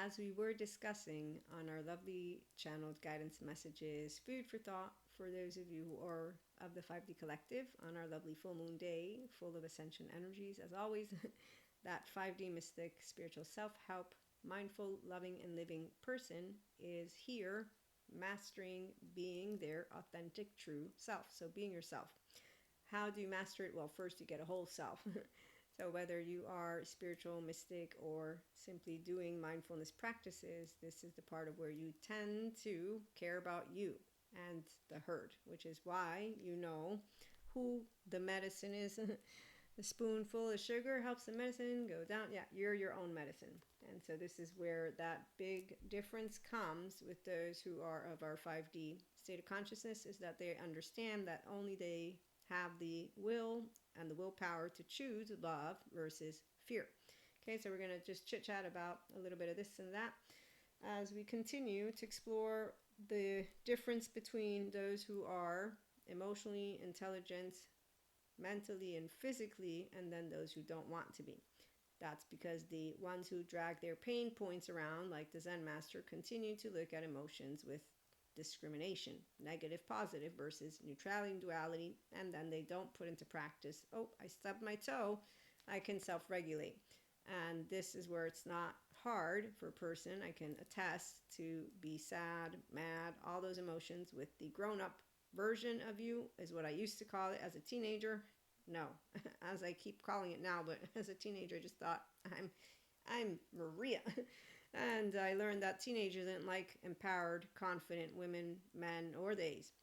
as we were discussing on our lovely channeled guidance messages, food for thought for those of you who are of the 5D collective on our lovely full moon day, full of ascension energies, as always, that 5D mystic, spiritual self-help, mindful, loving, and living person is here mastering being their authentic, true self. So being yourself. How do you master it? Well, first you get a whole self. So whether you are spiritual, mystic, or simply doing mindfulness practices, this is the part of where you tend to care about you and the herd, which is why you know who the medicine is. The spoonful of sugar helps the medicine go down. Yeah, you're your own medicine. And so this is where that big difference comes with those who are of our 5D state of consciousness, is that they understand that only they have the will and the willpower to choose love versus fear. Okay, so we're going to just chit chat about a little bit of this and that as we continue to explore the difference between those who are emotionally intelligent, mentally and physically, and then those who don't want to be. That's because the ones who drag their pain points around, like the Zen master, continue to look at emotions with discrimination, negative, positive versus neutrality and duality, and then they don't put into practice, oh, I stubbed my toe, I can self-regulate. And this is where it's not hard for a person, I can attest, to be sad, mad, all those emotions with the grown-up version of you, is what I used to call it as a teenager. No, as I keep calling it now, but as a teenager I just thought, I'm Maria. And I learned that teenagers didn't like empowered, confident women, men, or theys.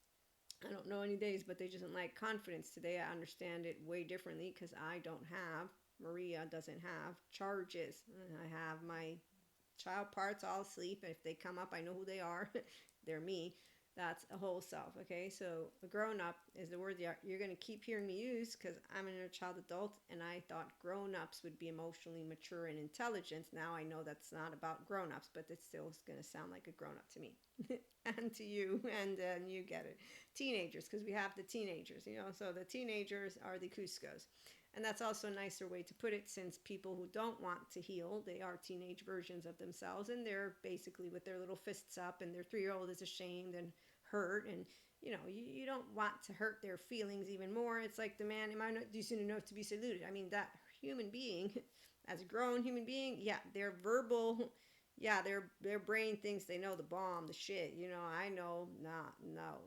I don't know any days, but they just didn't like confidence. Today I understand it way differently because I don't have, Maria doesn't have charges. I have my child parts all asleep, and if they come up, I know who they are. They're me. That's a whole self. Okay, so a grown up is the word you're going to keep hearing me use because I'm an inner child adult, and I thought grown ups would be emotionally mature and intelligent. Now I know that's not about grown ups, but it still is going to sound like a grown up to me and to you, and you get it. Teenagers, because we have the teenagers, so the teenagers are the Cuscos. And that's also a nicer way to put it, since people who don't want to heal, they are teenage versions of themselves, and they're basically with their little fists up, and their 3-year-old is ashamed and hurt, and you don't want to hurt their feelings even more. It's like the man, am I not decent enough to be saluted? I mean, that human being, as a grown human being, yeah, they're verbal. Yeah, their brain thinks they know the bomb, the shit. I know, nah, no.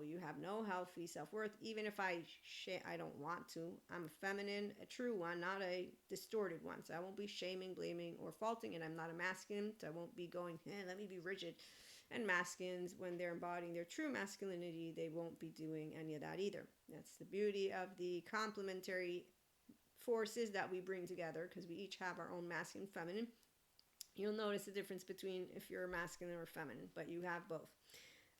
You have no healthy self-worth. Even if I don't want to. I'm a feminine, a true one, not a distorted one. So I won't be shaming, blaming, or faulting. And I'm not a masculine, so I won't be going, let me be rigid. And masculines, when they're embodying their true masculinity, they won't be doing any of that either. That's the beauty of the complementary forces that we bring together, because we each have our own masculine, feminine. You'll notice the difference between if you're masculine or feminine, but you have both.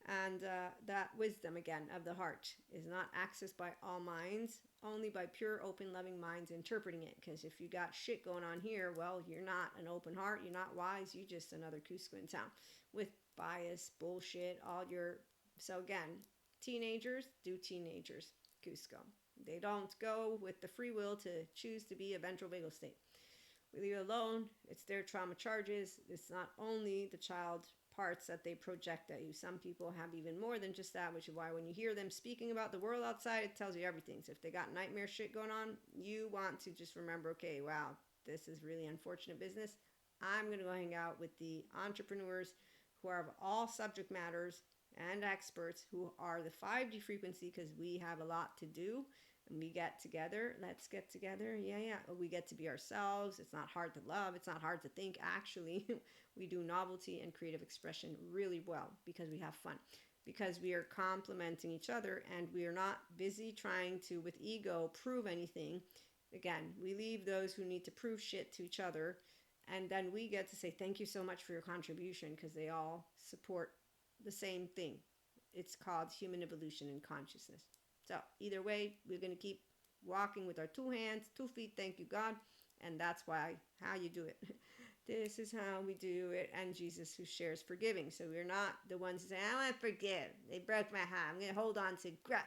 And that wisdom, again, of the heart is not accessed by all minds, only by pure, open, loving minds interpreting it. Because if you got shit going on here, well, you're not an open heart, you're not wise, you're just another Cusco in town with bias, bullshit, all your... So again, teenagers do teenagers, Cusco. They don't go with the free will to choose to be a ventral vagal state. We leave it alone. It's their trauma charges. It's not only the child parts that they project at you. Some people have even more than just that, which is why when you hear them speaking about the world outside, it tells you everything. So if they got nightmare shit going on, you want to just remember, okay, wow, this is really unfortunate business. I'm going to go hang out with the entrepreneurs who are of all subject matters and experts who are the 5D frequency, because we have a lot to do. And we get together. Let's get together. Yeah. We get to be ourselves. It's not hard to love. It's not hard to think. Actually, we do novelty and creative expression really well because we have fun. Because we are complementing each other, and we are not busy trying to, with ego, prove anything. Again, we leave those who need to prove shit to each other, and then we get to say thank you so much for your contribution, because they all support the same thing. It's called human evolution and consciousness. So either way, we're going to keep walking with our 2 hands, 2 feet, thank you God. And that's how you do it. This is how we do it. And Jesus, who shares forgiving. So we're not the ones who say, I want to forgive. They broke my heart. I'm going to hold on to grudge.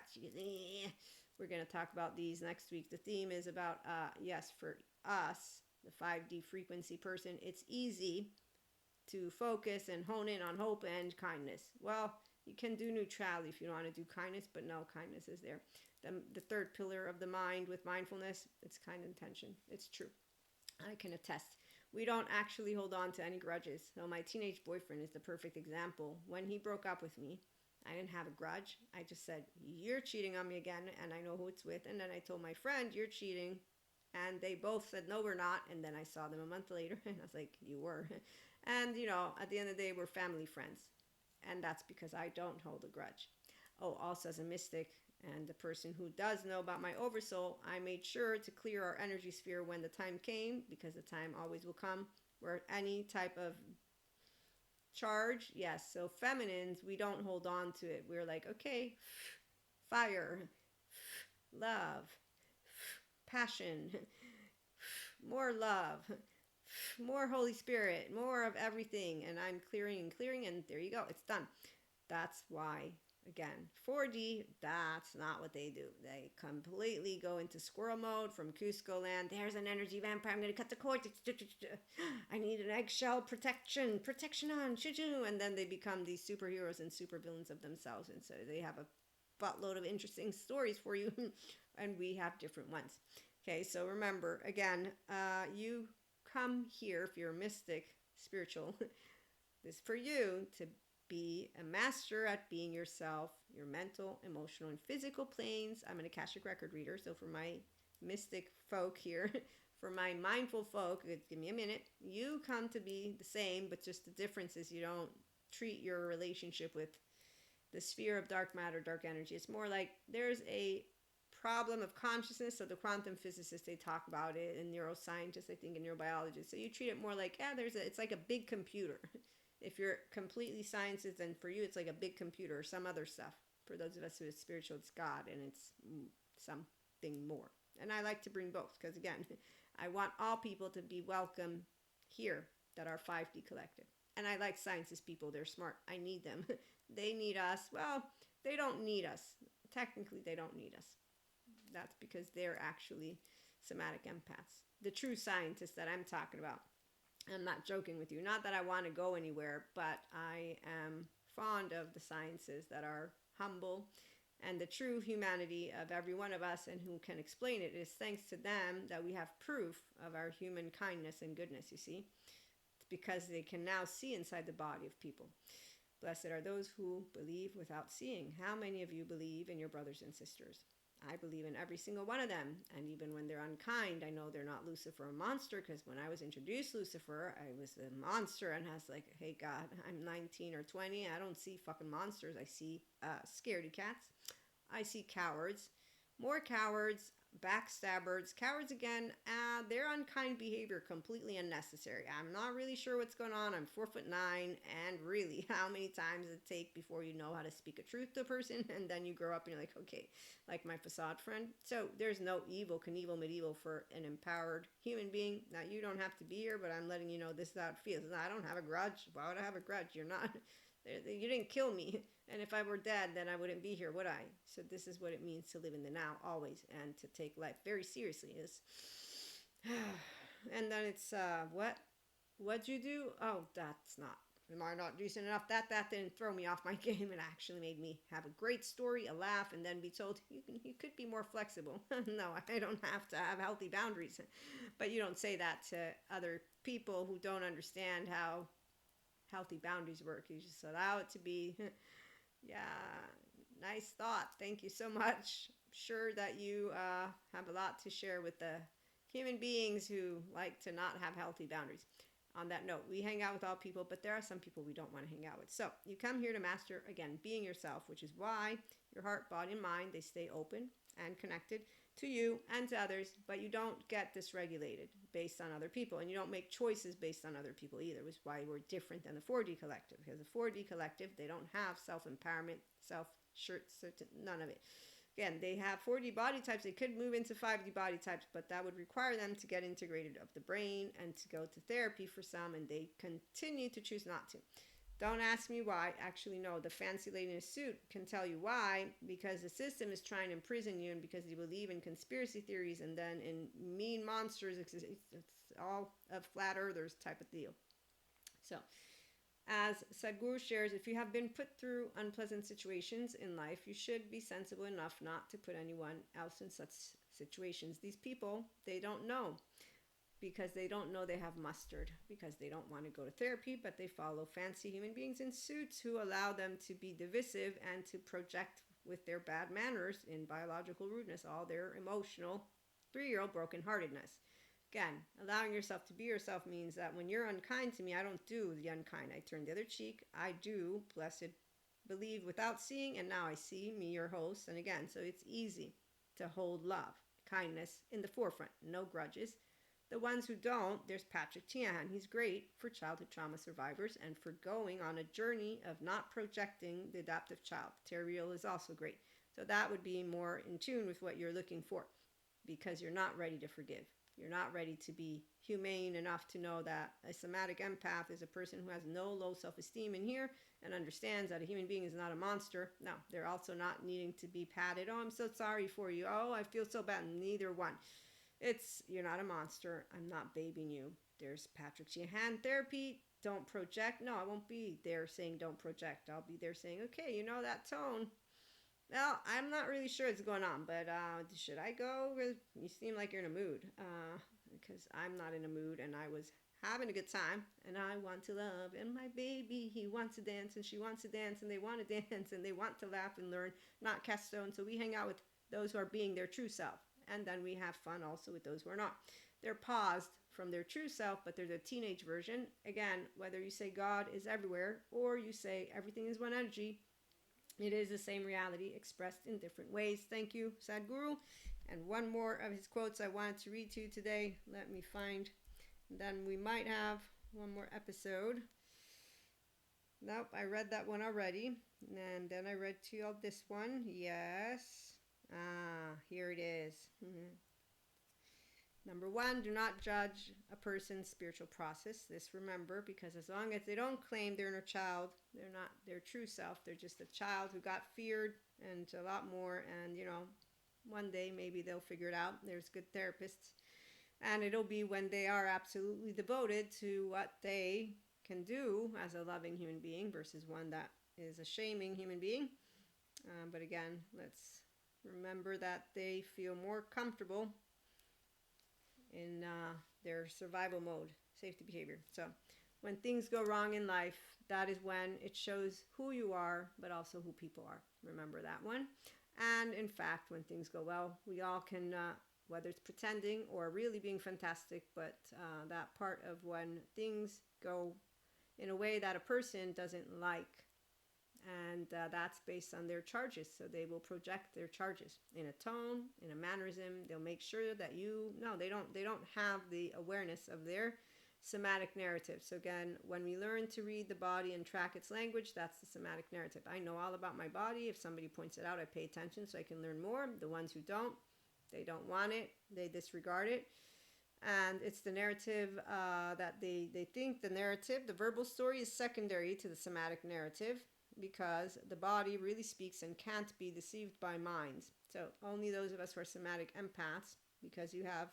We're going to talk about these next week. The theme is about, yes, for us, the 5D frequency person, it's easy to focus and hone in on hope and kindness. Well, you can do neutrality if you don't want to do kindness, but no, kindness is there. The third pillar of the mind with mindfulness, it's kind intention. It's true. I can attest. We don't actually hold on to any grudges. So my teenage boyfriend is the perfect example. When he broke up with me, I didn't have a grudge. I just said, "You're cheating on me again," and I know who it's with. And then I told my friend, "You're cheating." And they both said, "No, we're not." And then I saw them a month later, and I was like, "You were." And, at the end of the day, we're family friends. And that's because I don't hold a grudge. Oh, also as a mystic and the person who does know about my oversoul, I made sure to clear our energy sphere when the time came, because the time always will come where any type of charge, yes. So feminines, we don't hold on to it. We're like, okay, fire, love, passion, more love, more Holy Spirit, more of everything. And I'm clearing and clearing, and there you go. It's done. That's why, again, 4D, that's not what they do. They completely go into squirrel mode from Cusco land. There's an energy vampire. I'm going to cut the cord. I need an eggshell protection. Protection on. Shoo-shoo. And then they become these superheroes and supervillains of themselves. And so they have a buttload of interesting stories for you. And we have different ones. Okay, so remember, again, you come here, if you're a mystic, spiritual, this is for you to be a master at being yourself, your mental, emotional, and physical planes. I'm an Akashic record reader, so for my mystic folk here, for my mindful folk, give me a minute, you come to be the same, but just the difference is you don't treat your relationship with the sphere of dark matter, dark energy. It's more like there's a problem of consciousness. So the quantum physicists, they talk about it, and neuroscientists, I think, and neurobiologists. So you treat it more like, it's like a big computer. If you're completely sciences, then for you, it's like a big computer or some other stuff. For those of us who are spiritual, it's God, and it's something more. And I like to bring both, because again, I want all people to be welcome here that are 5D collective. And I like sciences people. They're smart. I need them. They need us. Well, they don't need us. Technically, they don't need us. That's because they're actually somatic empaths. The true scientists that I'm talking about. I'm not joking with you. Not that I want to go anywhere, but I am fond of the sciences that are humble, and the true humanity of every one of us, and who can explain it. It is thanks to them that we have proof of our human kindness and goodness, you see. It's because they can now see inside the body of people. Blessed are those who believe without seeing. How many of you believe in your brothers and sisters? I believe in every single one of them. And even when they're unkind, I know they're not Lucifer, a monster, because when I was introduced Lucifer, I was a monster, and I was like, hey God, I'm 19 or 20. I don't see fucking monsters. I see scaredy cats. I see cowards. More cowards, backstabbers, cowards again. Their unkind behavior completely unnecessary. I'm not really sure what's going on. I'm 4'9", and really, how many times does it take before you know how to speak a truth to a person, and then you grow up and you're like, okay, like my facade friend. So there's no evil, Knievel, medieval for an empowered human being. Now, you don't have to be here, but I'm letting you know this is how it feels. I don't have a grudge. Why would I have a grudge? You're not. You didn't kill me. And if I were dead, then I wouldn't be here, would I? So this is what it means to live in the now, always, and to take life very seriously. And then it's, what'd you do? Oh, that's not. Am I not decent enough? That didn't throw me off my game. It actually made me have a great story, a laugh, and then be told, you could be more flexible. No, I don't have to have healthy boundaries. But you don't say that to other people who don't understand how healthy boundaries work. You just allow it to be. Yeah, nice thought. Thank you so much. I'm sure that you have a lot to share with the human beings who like to not have healthy boundaries. On that note, we hang out with all people, but there are some people we don't want to hang out with. So you come here to master, again, being yourself, which is why your heart, body, and mind, they stay open and connected to you and to others, but you don't get dysregulated based on other people, and you don't make choices based on other people either, which is why we're different than the 4D collective, because the 4D collective, they don't have self-empowerment, none of it. Again, they have 4D body types. They could move into 5D body types, but that would require them to get integrated of the brain and to go to therapy for some, and they continue to choose not to. Don't ask me why. Actually, no, the fancy lady in a suit can tell you why, because the system is trying to imprison you, and because you believe in conspiracy theories and then in mean monsters. It's all of flat earthers type of deal. So As Sadhguru shares, if you have been put through unpleasant situations in life, you should be sensible enough not to put anyone else in such situations. These people, they don't know, because they don't know they have mustard, because they don't want to go to therapy, but they follow fancy human beings in suits who allow them to be divisive and to project with their bad manners in biological rudeness all their emotional 3-year-old brokenheartedness. Again, allowing yourself to be yourself means that when you're unkind to me, I don't do the unkind. I turn the other cheek. I do, blessed believe without seeing, and now I see, me, your host. And again, so it's easy to hold love, kindness in the forefront, no grudges. The ones who don't, there's Patrick Tiahan. He's great for childhood trauma survivors and for going on a journey of not projecting the adaptive child. Terriel is also great. So that would be more in tune with what you're looking for, because you're not ready to forgive. You're not ready to be humane enough to know that a somatic empath is a person who has no low self-esteem in here and understands that a human being is not a monster. No, they're also not needing to be patted. Oh, I'm so sorry for you. Oh, I feel so bad. Neither one. It's, you're not a monster. I'm not babying you. There's Patrick Sheehan therapy. Don't project. No, I won't be there saying don't project. I'll be there saying, okay, you know that tone. Well, I'm not really sure what's going on, but should I go? You seem like you're in a mood. Because I'm not in a mood, and I was having a good time, and I want to love, and my baby, he wants to dance, and she wants to dance, and they want to dance, and they want to laugh and learn, not cast stones. So we hang out with those who are being their true self, and then we have fun also with those who are not. They're paused from their true self, but they're the teenage version. Again, whether you say God is everywhere or you say everything is one energy, it is the same reality expressed in different ways. Thank you, Sadhguru. And one more of his quotes I wanted to read to you today. Let me find. Then we might have one more episode. Nope, I read that one already. And then I read to you all this one. Yes. Here it is. Number 1, do not judge a person's spiritual process. This remember, because as long as they don't claim their inner child, they're not their true self. They're just a child who got feared and a lot more. And, one day maybe they'll figure it out. There's good therapists. And it'll be when they are absolutely devoted to what they can do as a loving human being versus one that is a shaming human being. But again, let's remember that they feel more comfortable in their survival mode, safety behavior. So when things go wrong in life, that is when it shows who you are, but also who people are. Remember that one. And in fact, when things go well, we all can, whether it's pretending or really being fantastic, but that part of when things go in a way that a person doesn't like, and that's based on their charges. So they will project their charges in a tone, in a mannerism. They'll make sure that they don't have the awareness of their somatic narrative. So again, when we learn to read the body and track its language, that's the somatic narrative. I know all about my body. If somebody points it out, I pay attention so I can learn more. The ones who don't, they don't want it. They disregard it. And it's the narrative that they think the narrative, the verbal story, is secondary to the somatic narrative, because the body really speaks and can't be deceived by minds. So only those of us who are somatic empaths, because you have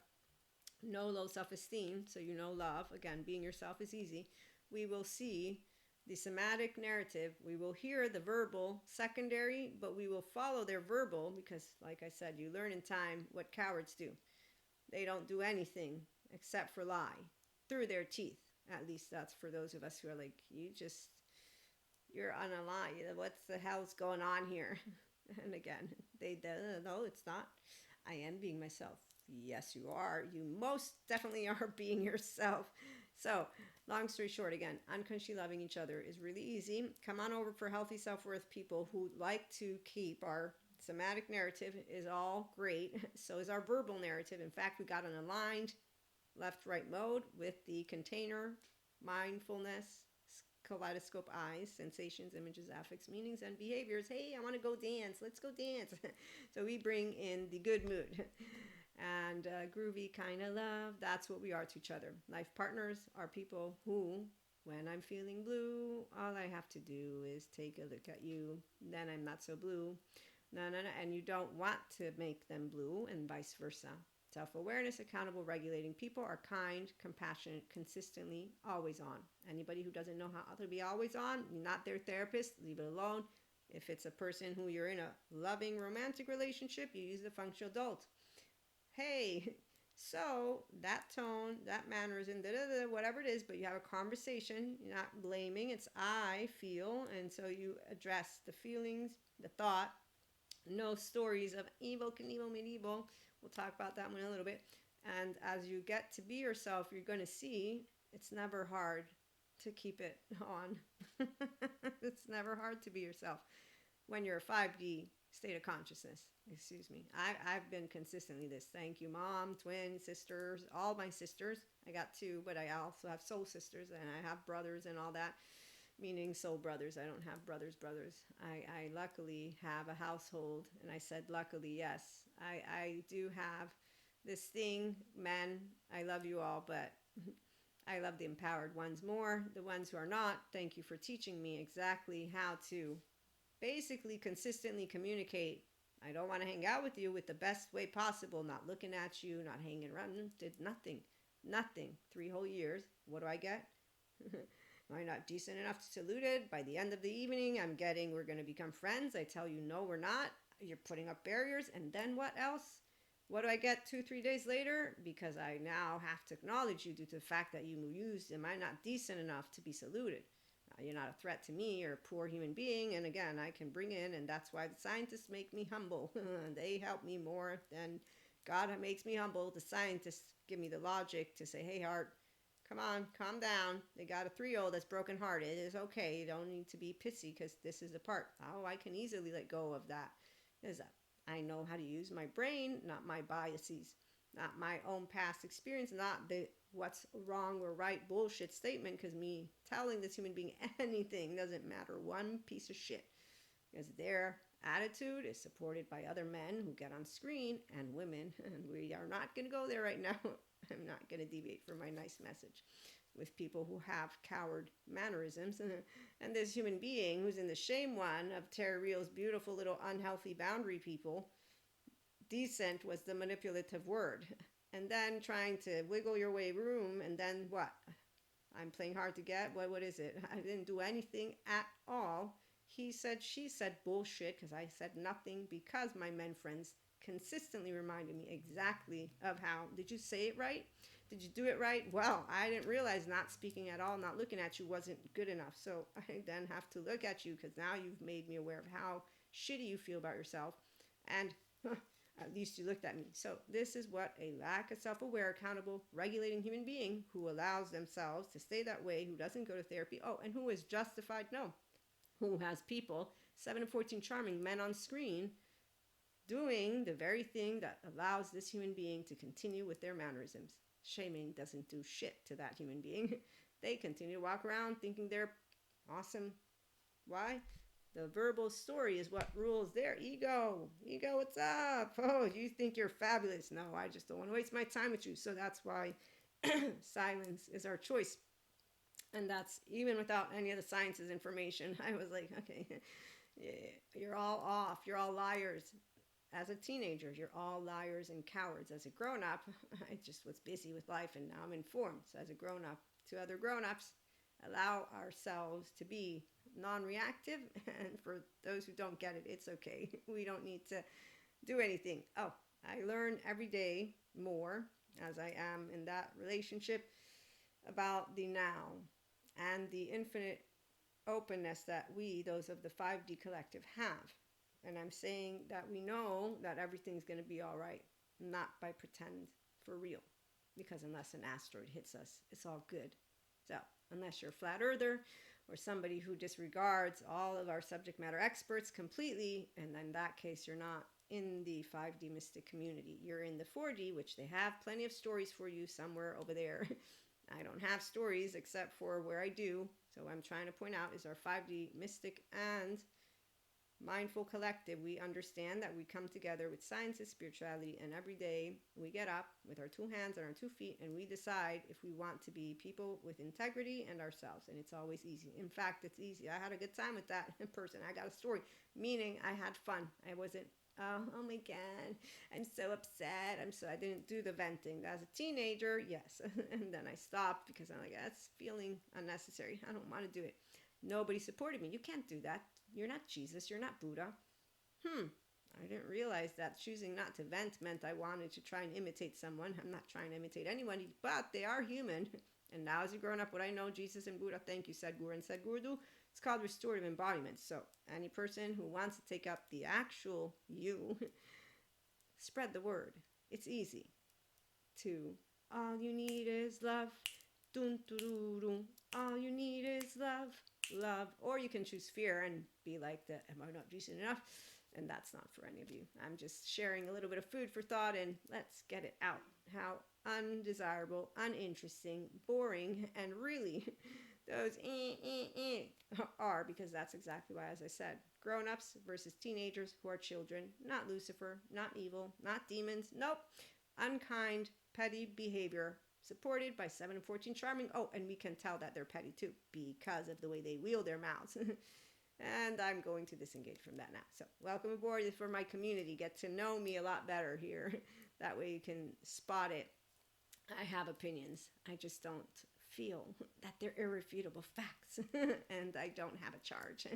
no low self-esteem, so you know love, again, being yourself is easy, we will see the somatic narrative. We will hear the verbal secondary, but we will follow their verbal, because like I said, you learn in time what cowards do. They don't do anything except for lie through their teeth. At least that's for those of us who are like, you're on a lie. What's the hell's going on here? And again, no, it's not. I am being myself. Yes, you are. You most definitely are being yourself. So, long story short, again, unconsciously loving each other is really easy. Come on over for healthy self-worth people who like to keep our somatic narrative is all great. So is our verbal narrative. In fact, we got an aligned left-right mode with the container, mindfulness, kaleidoscope eyes, sensations, images, affects, meanings, and behaviors. Hey, I want to go dance. Let's go dance. So we bring in the good mood and groovy kind of love. That's what we are to each other. Life partners are people who, when I'm feeling blue, all I have to do is take a look at you. Then I'm not so blue. No. And you don't want to make them blue, and vice versa. Self-awareness, accountable, regulating people are kind, compassionate, consistently, always on. Anybody who doesn't know how to be always on, you're not their therapist, leave it alone. If it's a person who you're in a loving romantic relationship, you use the functional adult. Hey, so that tone, that mannerism, whatever it is, but you have a conversation, you're not blaming, it's I feel, and so you address the feelings, the thought, no stories of evil, Knievel, medieval. We'll talk about that one in a little bit. And as you get to be yourself, you're going to see it's never hard to keep it on. It's never hard to be yourself when you're a 5D state of consciousness. Excuse me. I've been consistently this. Thank you, mom, twin, sisters, all my sisters. I got two, but I also have soul sisters and I have brothers and all that, meaning soul brothers. I don't have brothers. I luckily have a household, and I said luckily, yes. I do have this thing, men, I love you all, but I love the empowered ones more. The ones who are not, thank you for teaching me exactly how to basically consistently communicate. I don't want to hang out with you with the best way possible, not looking at you, not hanging around. Did nothing 3 whole years. What do I get? Am I not decent enough to salute it? By the end of the evening, I'm getting, we're going to become friends. I tell you, no, we're not. You're putting up barriers. And then what else? What do I get 2-3 days later? Because I now have to acknowledge you due to the fact that you used, am I not decent enough to be saluted? You're not a threat to me. You're a poor human being. And again, I can bring in, and that's why the scientists make me humble. They help me more than God makes me humble. The scientists give me the logic to say, hey, heart, come on, calm down. They got a 3-year-old that's brokenhearted. It is okay. You don't need to be pissy because this is the part. Oh, I can easily let go of that. Is that I know how to use my brain, not my biases, not my own past experience, not the what's wrong or right bullshit statement, because me telling this human being anything doesn't matter one piece of shit, because their attitude is supported by other men who get on screen and women, and we are not going to go there right now. I'm not going to deviate from my nice message with people who have coward mannerisms. And this human being who's in the shame one of Terry Real's beautiful little unhealthy boundary people, decent was the manipulative word. And then trying to wiggle your way room, and then what? I'm playing hard to get. What is it? I didn't do anything at all. He said, she said bullshit, because I said nothing, because my men friends consistently reminded me exactly of how, did you say it right? Did you do it right? Well, I didn't realize not speaking at all, not looking at you wasn't good enough. So I then have to look at you, because now you've made me aware of how shitty you feel about yourself. And at least you looked at me. So this is what a lack of self-aware, accountable, regulating human being who allows themselves to stay that way, who doesn't go to therapy, and who is justified, no, who has people, 7 and 14 charming men on screen, doing the very thing that allows this human being to continue with their mannerisms. Shaming doesn't do shit to that human being. They continue to walk around thinking they're awesome. Why? The verbal story is what rules their ego. Ego, what's up? Oh, you think you're fabulous. No, I just don't want to waste my time with you. So that's why silence is our choice. And that's even without any of the science's information. I was like, okay, yeah, you're all off. You're all liars. As a teenager, you're all liars and cowards. As a grown-up, I just was busy with life, and now I'm informed. So as a grown-up, to other grown-ups, allow ourselves to be non-reactive. And for those who don't get it, it's okay. We don't need to do anything. Oh, I learn every day more as I am in that relationship about the now and the infinite openness that we, those of the 5D collective, have. And I'm saying that we know that everything's going to be all right, not by pretend, for real. Because unless an asteroid hits us, it's all good. So unless you're a flat earther or somebody who disregards all of our subject matter experts completely, and in that case, you're not in the 5D mystic community. You're in the 4D, which they have plenty of stories for you somewhere over there. I don't have stories except for where I do. So what I'm trying to point out is our 5D mystic and mindful collective. We understand that we come together with science and spirituality, and every day we get up with our 2 hands and our 2 feet, and we decide if we want to be people with integrity and ourselves. And it's always easy. In fact, it's easy. I had a good time with that in person. I got a story, meaning I had fun. I wasn't oh my God, I'm so upset. I didn't do the venting. As a teenager, yes. And then I stopped because I'm like, that's feeling unnecessary. I don't want to do it. Nobody supported me. You can't do that. You're not Jesus. You're not Buddha. Hmm. I didn't realize that choosing not to vent meant I wanted to try and imitate someone. I'm not trying to imitate anyone, but they are human. And now, as a grown up, what I know, Jesus and Buddha, thank you, Sadhguru and Sadhguru, it's called restorative embodiment. So, any person who wants to take up the actual you, spread the word. It's easy to. All you need is love. Dun, dun, dun, dun. All you need is love. Love. Or you can choose fear and be like, am I not decent enough? And that's not for any of you. I'm just sharing a little bit of food for thought, and let's get it out. How undesirable, uninteresting, boring, and really those are, because that's exactly why, as I said, grown-ups versus teenagers who are children, not Lucifer, not evil, not demons. Nope. Unkind, petty behavior supported by 7 and 14 charming. Oh, and we can tell that they're petty too because of the way they wield their mouths. And I'm going to disengage from that now. So welcome aboard for my community. Get to know me a lot better here. That way you can spot it. I have opinions. I just don't feel that they're irrefutable facts. And I don't have a charge.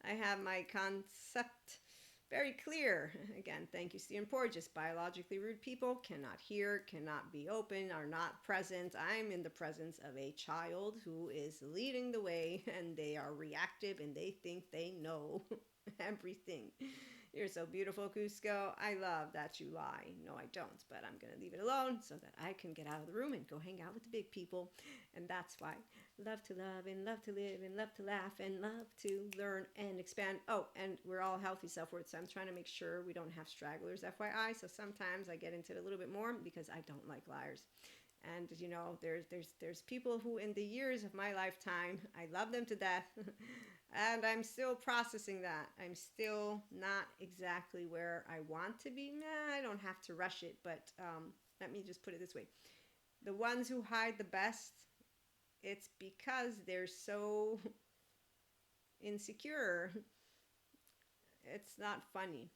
I have my concept very clear. Again, thank you, Stephen Porges. Biologically rude people cannot hear, cannot be open, are not present. I'm in the presence of a child who is leading the way, and they are reactive and they think they know everything. You're so beautiful, Cusco. I love that you lie. No, I don't, but I'm going to leave it alone so that I can get out of the room and go hang out with the big people. And that's why love to love and love to live and love to laugh and love to learn and expand. Oh, and we're all healthy self-worth, so I'm trying to make sure we don't have stragglers, FYI. So sometimes I get into it a little bit more because I don't like liars. And you know, there's people who in the years of my lifetime, I love them to death. And I'm still processing that. I'm still not exactly where I want to be. Nah, I don't have to rush it, but let me just put it this way. The ones who hide the best, it's because they're so insecure. It's not funny.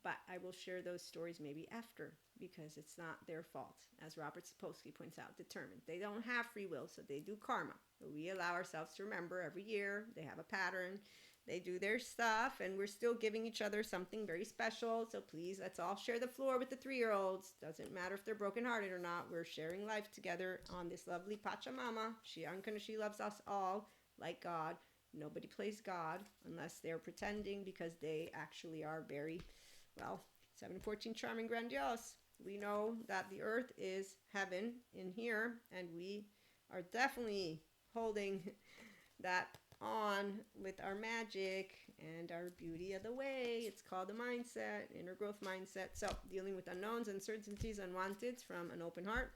But I will share those stories maybe after, because it's not their fault. As Robert Sapolsky points out, determined. They don't have free will, so they do karma. We allow ourselves to remember every year. They have a pattern. They do their stuff, and we're still giving each other something very special. So please, let's all share the floor with the 3-year-olds. Doesn't matter if they're brokenhearted or not. We're sharing life together on this lovely Pachamama. She unconditionally loves us all like God. Nobody plays God unless they're pretending, because they actually are very... Well, 714 charming grandiose. We know that the earth is heaven in here, and we are definitely holding that on with our magic and our beauty of the way. It's called the mindset, inner growth mindset. So dealing with unknowns, uncertainties, unwanteds from an open heart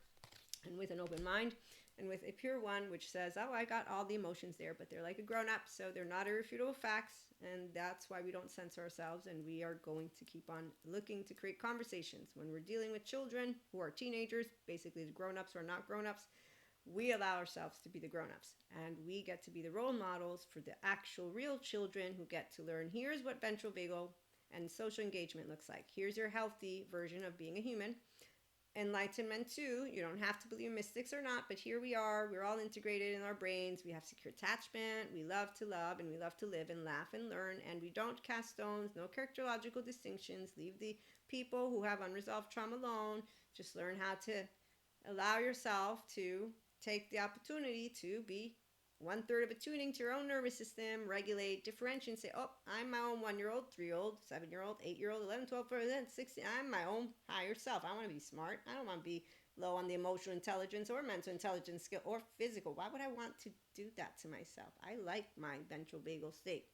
and with an open mind, and with a pure one, which says, oh, I got all the emotions there, but they're like a grown-up, so they're not irrefutable facts, and that's why we don't censor ourselves, and we are going to keep on looking to create conversations. When we're dealing with children who are teenagers, basically the grown-ups who are not grown-ups, we allow ourselves to be the grown-ups, and we get to be the role models for the actual real children who get to learn, here's what ventral vagal and social engagement looks like. Here's your healthy version of being a human. Enlightenment too. You don't have to believe in mystics or not, but here we are. We're all integrated in our brains. We have secure attachment. We love to love, and we love to live and laugh and learn, and we don't cast stones. No characterological distinctions. Leave the people who have unresolved trauma alone. Just learn how to allow yourself to take the opportunity to be 1/3 of attuning to your own nervous system, regulate, differentiate, and say, oh, I'm my own 1-year-old, 3-year-old, 7-year-old, 8-year-old, 11, 12, 14, 16. I'm my own higher self. I want to be smart. I don't want to be low on the emotional intelligence or mental intelligence skill or physical. Why would I want to do that to myself? I like my ventral vagal state.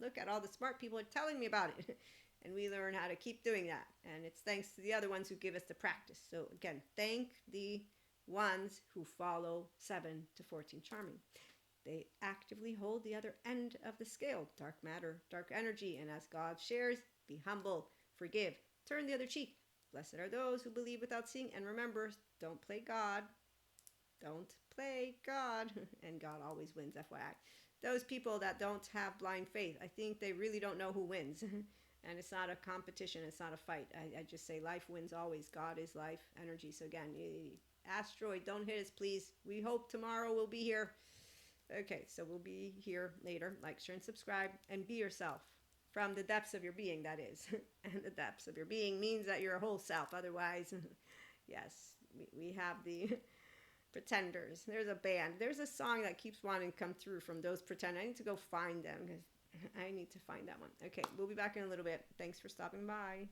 Look at all the smart people are telling me about it. And we learn how to keep doing that. And it's thanks to the other ones who give us the practice. So again, thank the ones who follow 7 to 14 charming. They actively hold the other end of the scale, dark matter, dark energy, and as God shares, be humble, forgive, turn the other cheek. Blessed are those who believe without seeing, and remember, don't play God. Don't play God. And God always wins, FYI. Those people that don't have blind faith, I think they really don't know who wins. And it's not a competition. It's not a fight. I just say life wins always. God is life energy. So again, asteroid, don't hit us, please. We hope tomorrow we'll be here. Okay, so we'll be here later. Like, share, and subscribe, and be yourself from the depths of your being, that is. And the depths of your being means that you're a whole self. Otherwise, yes, we have the pretenders. There's a band. There's a song that keeps wanting to come through from those pretenders. I need to go find them because I need to find that one. Okay, we'll be back in a little bit. Thanks for stopping by.